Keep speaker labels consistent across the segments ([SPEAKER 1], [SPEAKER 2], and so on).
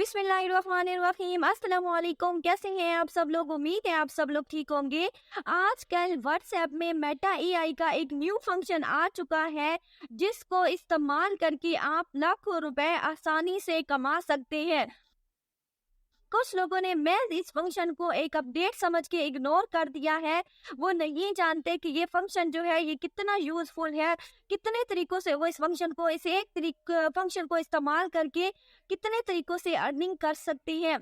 [SPEAKER 1] बिस्मिल्लाहिर्रहमानिर्रहीम। अस्सलाम वालेकुम। कैसे हैं आप सब लोग? उम्मीद है आप सब लोग ठीक होंगे। आजकल व्हाट्सएप में मेटा एआई का एक न्यू फंक्शन आ चुका है, जिसको इस्तेमाल करके आप लाखों रुपए आसानी से कमा सकते हैं। कुछ लोगों ने मैं इस फंक्शन को एक अपडेट समझ के इग्नोर कर दिया है। वो नहीं जानते कि ये फंक्शन जो है ये कितना यूजफुल है, कितने तरीकों से वो इस एक फंक्शन को इस्तेमाल करके कितने तरीकों से अर्निंग कर सकती हैं।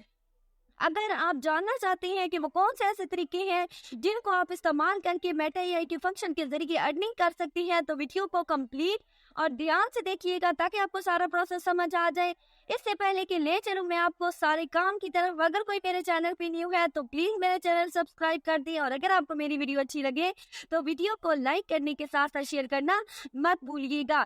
[SPEAKER 1] अगर आप जानना चाहते हैं कि वो कौन से ऐसे तरीके हैं जिनको आप इस्तेमाल करके मेटा एआई के फंक्शन के जरिए अर्निंग कर सकती हैं, तो वीडियो को कंप्लीट और ध्यान से देखिएगा ताकि आपको सारा प्रोसेस समझ आ जाए। इससे पहले कि ले चलूं मैं आपको सारे काम की तरफ, अगर कोई मेरे चैनल पे न्यू है तो प्लीज मेरे चैनल सब्सक्राइब कर दें, और अगर आपको मेरी वीडियो अच्छी लगे तो वीडियो को लाइक करने के साथ साथ शेयर करना मत भूलिएगा।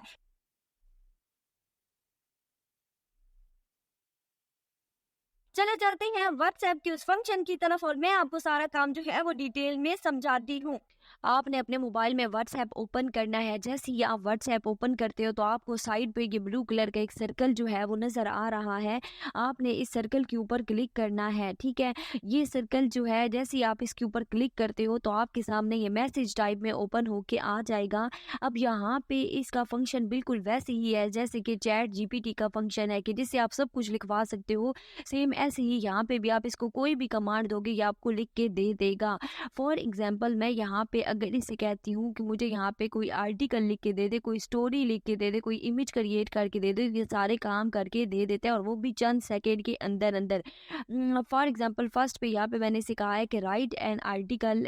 [SPEAKER 1] चले जाते हैं व्हाट्सएप के उस फंक्शन की तरफ और मैं आपको सारा काम जो है वो डिटेल में समझाती हूँ। आपने अपने मोबाइल में व्हाट्सएप ओपन करना है। जैसे ही आप व्हाट्सएप ओपन करते हो तो आपको साइड पे ये ब्लू कलर का एक सर्कल जो है वो नज़र आ रहा है। आपने इस सर्कल के ऊपर क्लिक करना है, ठीक है। ये सर्कल जो है जैसे ही आप इसके ऊपर क्लिक करते हो तो आपके सामने ये मैसेज टाइप में ओपन होके आ जाएगा। अब यहाँ पे इसका फंक्शन बिल्कुल वैसे ही है जैसे कि चैट जीपीटी का फंक्शन है कि जिससे आप सब कुछ लिखवा सकते हो। सेम ऐसे ही यहाँ पे भी आप इसको कोई भी कमांड दोगे ये आपको लिख के दे देगा। फॉर एग्जाम्पल मैं यहाँ पे अगर इसे कहती हूँ कि मुझे यहाँ पे कोई आर्टिकल लिख के दे दे, कोई स्टोरी लिख के दे दे, कोई इमेज क्रिएट करके दे दे, ये सारे काम करके दे देते हैं और वो भी चंद सेकेंड के अंदर अंदर। फॉर एग्जाम्पल फर्स्ट पे यहाँ पे मैंने सिखाया है कि right an article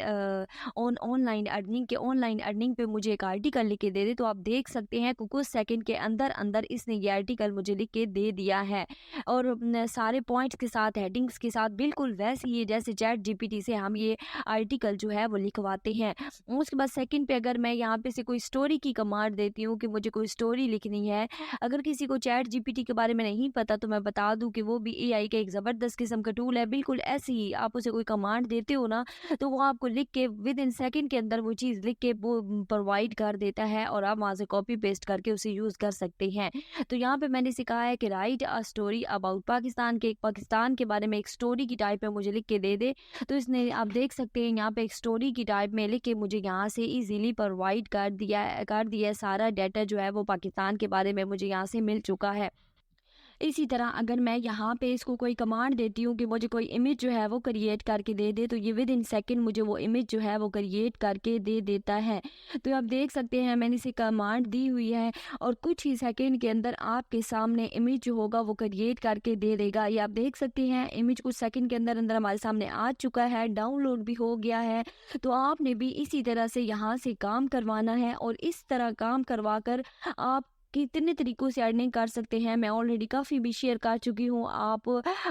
[SPEAKER 1] on online earning के ऑनलाइन अर्निंग पे मुझे एक आर्टिकल लिख के दे दे, तो आप देख सकते हैं कि कुछ सेकेंड के अंदर अंदर इसने ये आर्टिकल मुझे लिख के दे दिया है। और सारे पॉइंट्स के साथ, हेडिंग्स के साथ, बिल्कुल वैसे ही जैसे चैट जीपीटी से हम ये आर्टिकल जो है वो लिखवाते हैं। उसके बाद सेकंड पे अगर मैं यहाँ पे से कोई स्टोरी की कमांड देती हूँ कि मुझे कोई स्टोरी लिखनी है, अगर किसी को चैट जीपीटी के बारे में नहीं पता तो मैं बता दूं कि वो भी एआई का एक ज़बरदस्त किस्म का टूल है। बिल्कुल ऐसे ही आप उसे कोई कमांड देते हो ना तो वो आपको लिख के विद इन सेकेंड के अंदर वो चीज़ लिख के वो प्रोवाइड कर देता है और आप वहाँ से कॉपी पेस्ट करके उसे यूज़ कर सकते हैं। तो यहाँ पे मैंने सिखाया है कि right a story about Pakistan के बारे में एक स्टोरी की टाइप में मुझे लिख के दे दे। तो इसने आप देख सकते हैं यहाँ पे एक स्टोरी की टाइप में लिख के मुझे यहाँ से इजीली प्रोवाइड कर दिया है। सारा डाटा जो है वो पाकिस्तान के बारे में मुझे यहाँ से मिल चुका है। इसी तरह अगर मैं यहाँ पे इसको कोई कमांड देती हूँ कि मुझे कोई इमेज जो है वो क्रिएट करके दे दे, तो ये विद इन सेकेंड मुझे वो इमेज जो है वो क्रिएट करके दे देता है। तो आप देख सकते हैं मैंने इसे कमांड दी हुई है और कुछ ही सेकेंड के अंदर आपके सामने इमेज जो होगा वो क्रिएट करके दे देगा। ये आप देख सकते हैं इमेज कुछ सेकेंड के अंदर अंदर हमारे सामने आ चुका है, डाउनलोड भी हो गया है। तो आपने भी इसी तरह से यहाँ से काम करवाना है और इस तरह काम करवा कर आप कितने तरीकों से अर्निंग कर सकते हैं मैं ऑलरेडी काफ़ी भी शेयर कर चुकी हूँ। आप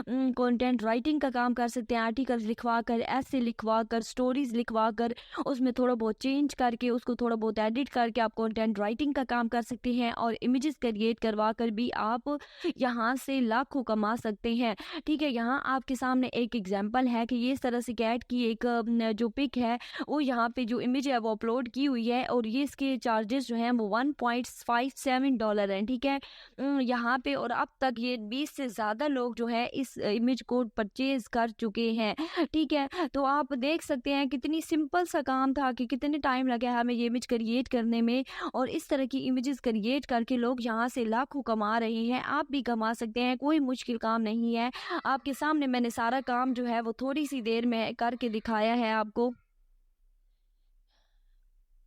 [SPEAKER 1] कंटेंट राइटिंग का काम कर सकते हैं, आर्टिकल्स लिखवा कर, ऐसे लिखवा कर, स्टोरीज लिखवा कर, उसमें थोड़ा बहुत चेंज करके उसको थोड़ा बहुत एडिट करके आप कंटेंट राइटिंग का काम कर सकते हैं और इमेजेस क्रिएट करवा कर भी आप यहाँ से लाखों कमा सकते हैं। ठीक है, यहाँ आपके सामने एक एग्जाम्पल है कि ये इस तरह से कैट की एक जो पिक है वो यहाँ पे जो इमेज है वो अपलोड की हुई है और ये इसके चार्जेस जो हैं वो $1.57 हैं। ठीक है, यहाँ पे और अब तक ये 20 से ज़्यादा लोग जो है इस इमेज को परचेज कर चुके हैं। ठीक है, तो आप देख सकते हैं कितनी सिंपल सा काम था कि कितने टाइम लगा है हमें ये इमेज क्रिएट करने में, और इस तरह की इमेजेस क्रिएट करके लोग यहाँ से लाखों कमा रहे हैं। आप भी कमा सकते हैं, कोई मुश्किल काम नहीं है। आपके सामने मैंने सारा काम जो है वो थोड़ी सी देर में करके दिखाया है आपको,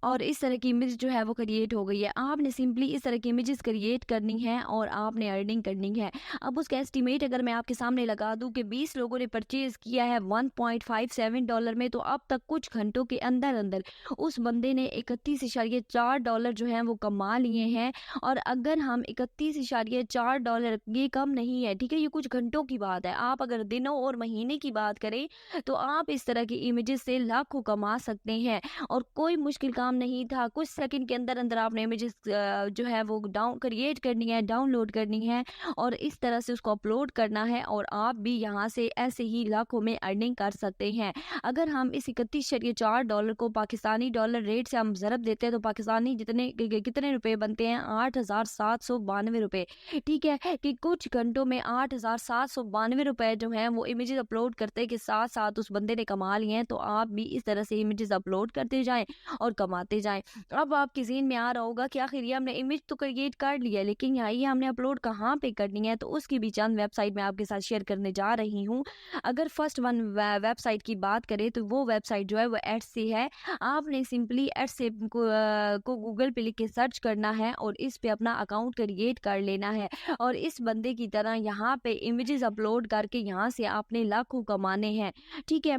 [SPEAKER 1] और इस तरह की इमेज जो है वो क्रिएट हो गई है। आपने सिंपली इस तरह की इमेजेस क्रिएट करनी है और आपने अर्निंग करनी है। अब उसका एस्टिमेट अगर मैं आपके सामने लगा दूं कि 20 लोगों ने परचेज किया है $1.57 में, तो अब तक कुछ घंटों के अंदर अंदर उस बंदे ने $31.4 जो है वो कमा लिए हैं। और अगर हम $31.4, ये कम नहीं है, ठीक है, ये कुछ घंटों की बात है। आप अगर दिनों और महीने की बात करें तो आप इस तरह की इमेजेस से लाखों कमा सकते हैं और कोई मुश्किल काम काम नहीं था, कुछ सेकंड के अंदर अंदर आपने इमेजेस जो है वो डाउन क्रिएट करनी है, डाउनलोड करनी है और इस तरह से उसको अपलोड करना है और आप भी यहाँ से ऐसे ही लाखों में अर्निंग कर सकते हैं। अगर हम इस 31.4 को पाकिस्तानी डॉलर रेट से हम ज़रब देते हैं तो पाकिस्तानी कितने रुपए बनते हैं, 8,792 रुपए। ठीक है कि कुछ घंटों में 8,792 रुपए जो हैं वो इमेजेस अपलोड करते के साथ साथ उस बंदे ने कमा लिए हैं। तो आप भी इस तरह से इमेजेस अपलोड करते जाएं और कमाते जाएं। अब आपके ज़हन में आ रहा होगा कि आखिर ये हमने इमेज तो क्रिएट कर लिया, लेकिन यहाँ ये हमने अपलोड कहाँ पे करनी है, तो उसकी भी चंद वेबसाइट मैं आपके साथ शेयर करने जा रही हूँ। अगर फर्स्ट वन वेबसाइट की बात करें तो वो वेबसाइट जो है वो एड्स से है। आपने सिंपली एड्स से को गूगल पे लिख के सर्च करना है और इस पे अपना अकाउंट क्रिएट कर लेना है और इस बंदे की तरह यहाँ पे इमेजेस अपलोड करके यहाँ से आपने लाखों कमाने हैं। ठीक है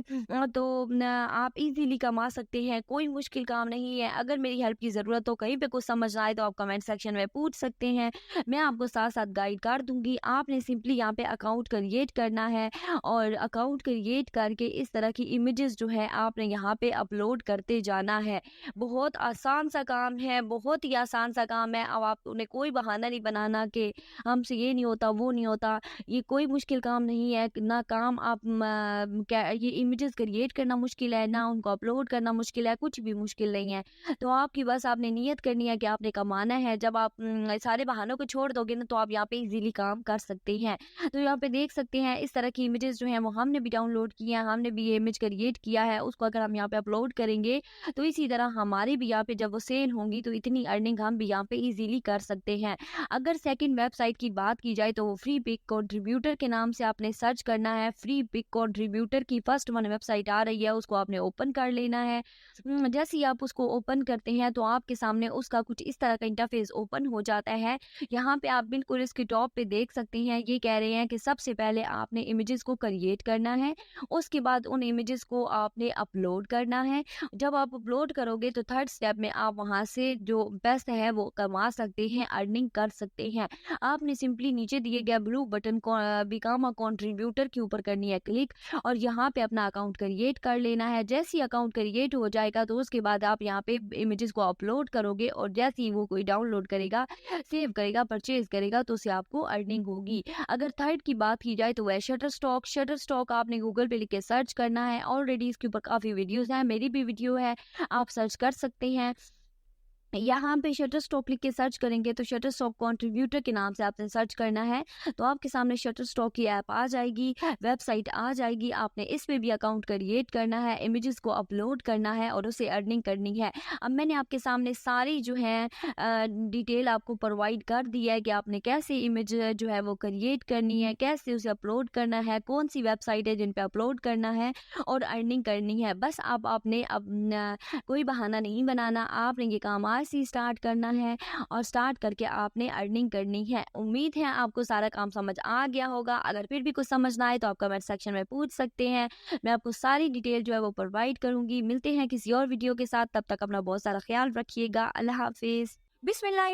[SPEAKER 1] तो आप इजीली कमा सकते हैं, कोई मुश्किल काम नहीं है। अगर मेरी हेल्प की ज़रूरत हो, कहीं पे कुछ समझ ना आए तो आप कमेंट सेक्शन में पूछ सकते हैं, मैं आपको साथ साथ गाइड कर दूंगी। आपने सिंपली यहाँ पे अकाउंट क्रिएट करना है और अकाउंट क्रिएट करके इस तरह की इमेजेस जो है आपने यहाँ पे अपलोड करते जाना है। बहुत आसान सा काम है, बहुत ही आसान सा काम है। अब आपने कोई बहाना नहीं बनाना कि हमसे ये नहीं होता वो नहीं होता, ये कोई मुश्किल काम नहीं है ना। काम आप क्या ये इमेजेस क्रिएट करना मुश्किल है ना, उनको अपलोड करना मुश्किल है, कुछ भी मुश्किल नहीं है। तो आपकी बस आपने नियत करनी है कि आपने कमाना है। जब आप सारे बहानों को छोड़ दोगे ना तो आप यहाँ पे इजीली काम कर सकते हैं। तो यहाँ पे देख सकते हैं इस तरह की इमेजेस जो हैं वो हमने भी डाउनलोड की हैं, हमने भी ये इमेज क्रिएट किया है। उसको अगर हम यहाँ पे अपलोड करेंगे तो इसी तरह हमारी भी यहाँ पे जब वो सेल होंगी तो इतनी अर्निंग हम भी यहाँ पे इजीली कर सकते हैं। अगर सेकंड वेबसाइट की बात की जाए तो वो फ्री पिक कंट्रीब्यूटर के नाम से आपने सर्च करना है। फ्री पिक कंट्रीब्यूटर की फर्स्ट वन वेबसाइट आ रही है, उसको आपने ओपन कर लेना है। जैसे ही आप उसको ओपन करते हैं तो आपके सामने उसका कुछ इस तरह का इंटरफेस ओपन हो जाता है। यहाँ पे आप बिल्कुल इसके टॉप पे देख सकते हैं, ये कह रहे हैं कि सबसे पहले आपने इमेजेस को क्रिएट करना है, उसके बाद उन इमेजेस को आपने अपलोड करना है। जब आप अपलोड करोगे तो थर्ड स्टेप में आप वहाँ से जो बेस्ट है वो कमा सकते हैं, अर्निंग कर सकते हैं। आपने सिंपली नीचे दिए गया ब्लू बटन को बिकम अ कंट्रीब्यूटर के ऊपर करनी है क्लिक और यहाँ पे अपना अकाउंट क्रिएट कर लेना है। जैसे ही अकाउंट क्रिएट हो जाएगा तो उसके बाद आप यहाँ पे इमेजेस को अपलोड करोगे और जैसे ही वो कोई डाउनलोड करेगा, सेव करेगा, परचेज करेगा तो उससे आपको अर्निंग होगी। अगर थर्ड की बात की जाए तो वह शटर स्टॉक। शटर स्टॉक आपने गूगल पे लिख के सर्च करना है। ऑलरेडी इसके ऊपर काफ़ी वीडियोस हैं, मेरी भी वीडियो है, आप सर्च कर सकते हैं। यहाँ पे शटर स्टॉक लिख के सर्च करेंगे तो शटर स्टॉक कंट्रीब्यूटर के नाम से आपने सर्च करना है तो आपके सामने शटर स्टॉक की ऐप आ जाएगी, वेबसाइट आ जाएगी। आपने इस पे भी अकाउंट क्रिएट करना है, इमेजेस को अपलोड करना है और उसे अर्निंग करनी है। अब मैंने आपके सामने सारी जो है डिटेल आपको प्रोवाइड कर दी है कि आपने कैसे इमेज जो है वो क्रिएट करनी है, कैसे उसे अपलोड करना है, कौन सी वेबसाइट है जिन पे अपलोड करना है और अर्निंग करनी है। बस आप आपने अब कोई बहाना नहीं बनाना, आपने ये काम आज से स्टार्ट करना है और स्टार्ट करके आपने अर्निंग करनी है। उम्मीद है आपको सारा काम समझ आ गया होगा। अगर फिर भी कुछ समझ ना आए तो आप कमेंट सेक्शन में पूछ सकते हैं, मैं आपको सारी डिटेल जो है वो प्रोवाइड करूंगी। मिलते हैं किसी और वीडियो के साथ, तब तक अपना बहुत सारा ख्याल रखिएगा। अल्लाह हाफिज। बिस्मिल्लाह।